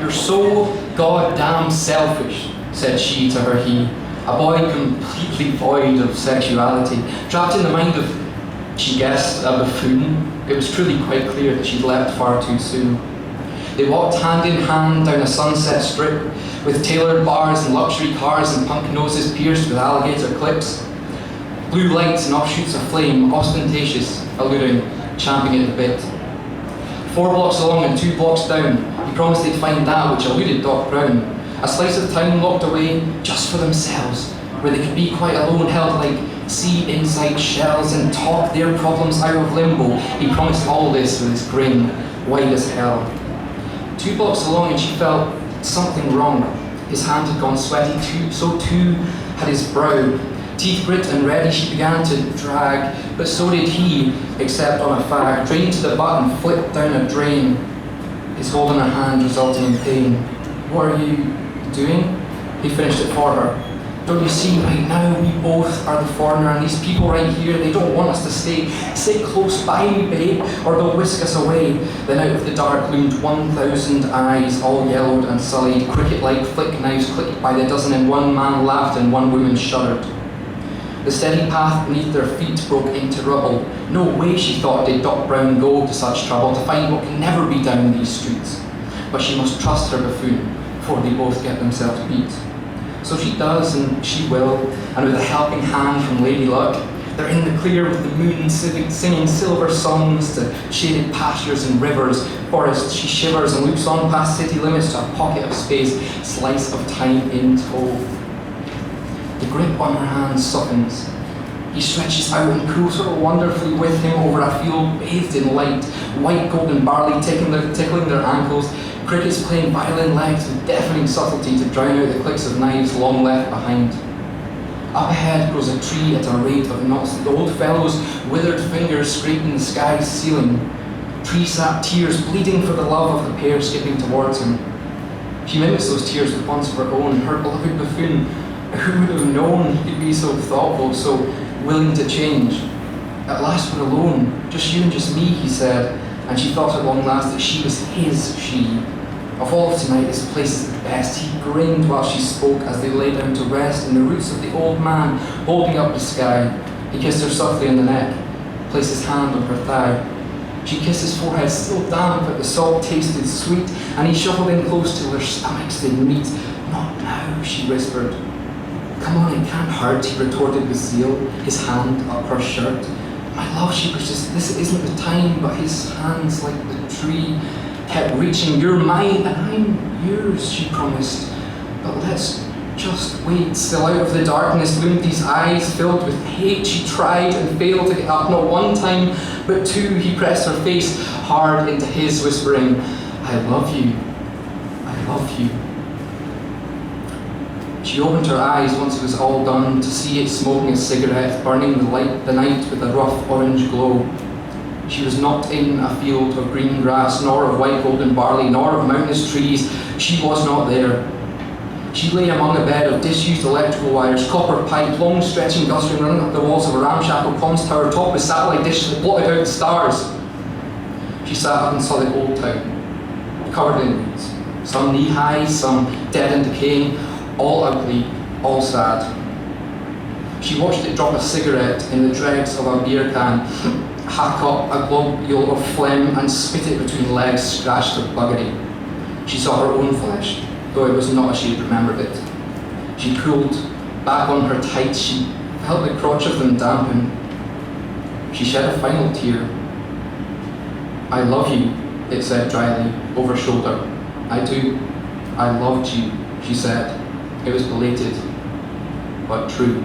"You're so goddamn selfish," said she to her he, a boy completely void of sexuality, trapped in the mind of, she guessed, a buffoon. It was truly quite clear that she'd left far too soon. They walked hand in hand down a sunset strip with tailored bars and luxury cars and punk noses pierced with alligator clips. Blue lights and offshoots of flame, ostentatious, alluring, champing at the bit. 4 blocks along and 2 blocks down, he promised they'd find that which eluded Doc Brown. A slice of town locked away just for themselves, where they could be quite alone, held like sea inside shells and talk their problems out of limbo. He promised all this with his grin, white as hell. 2 blocks along and she felt something wrong. His hand had gone sweaty too, so too had his brow. Teeth grit and ready she began to drag, but so did he, except on a fag, drained to the butt and flipped down a drain, his hold on her hand resulting in pain. "What are you doing?" He finished it for her. "Don't you see, right now we both are the foreigner, and these people right here, they don't want us to stay. Stay close by me, babe, or they'll whisk us away." Then out of the dark loomed 1,000 eyes, all yellowed and sullied, cricket-like flick knives clicked by the dozen, and one man laughed and one woman shuddered. The steady path beneath their feet broke into rubble. No way, she thought, did Doc Brown go to such trouble to find what can never be down these streets. But she must trust her buffoon before they both get themselves beat. So she does, and she will, and with a helping hand from Lady Luck, they're in the clear with the moon singing silver songs to shaded pastures and rivers, forests. She shivers and loops on past city limits to a pocket of space, slice of time in tow. The grip on her hand softens. He stretches out and pulls her wonderfully with him over a field bathed in light, white golden barley tickling their ankles, crickets playing violin legs with deafening subtlety to drown out the clicks of knives long left behind. Up ahead grows a tree at a rate of knots, the old fellow's withered fingers scraping the sky's ceiling, tree-sap tears bleeding for the love of the pair skipping towards him. She mimics those tears with once of her own, her beloved buffoon. Who would have known he'd be so thoughtful, so willing to change? "At last we're alone, just you and just me," he said, and she thought at long last that she was his she. "Of all of tonight, this place is the best." He grinned while she spoke as they lay down to rest in the roots of the old man holding up the sky. He kissed her softly on the neck, placed his hand on her thigh. She kissed his forehead, still damp, but the salt tasted sweet, and he shuffled in close till their stomachs did meet. "Not now," she whispered. "Come on, it can't hurt," he retorted with zeal, his hand up her shirt. "My love," she persisted, "this isn't the time," but his hands, like the tree, kept reaching. "You're mine, and I'm yours," she promised. "But let's just wait." Still out of the darkness loomed these eyes filled with hate. She tried and failed to get up, not one time, but 2. He pressed her face hard into his, whispering, "I love you, I love you." She opened her eyes once it was all done to see it smoking a cigarette, burning the night with a rough orange glow. She was not in a field of green grass, nor of white golden barley, nor of mountainous trees. She was not there. She lay among a bed of disused electrical wires, copper pipe, long stretching gustering running up the walls of a ramshackle comms tower topped with satellite dishes that blotted out the stars. She sat up and saw the old town, covered in weeds, some knee-high, some dead and decaying, all ugly, all sad. She watched it drop a cigarette in the dregs of a beer can, hack up a globule of phlegm and spit it between legs scratched with buggery. She saw her own flesh, though it was not as she had remembered it. She pulled back on her tights, she felt the crotch of them dampen. She shed a final tear. "I love you," it said dryly, over shoulder. "I do. I loved you," she said. It was belated, but true.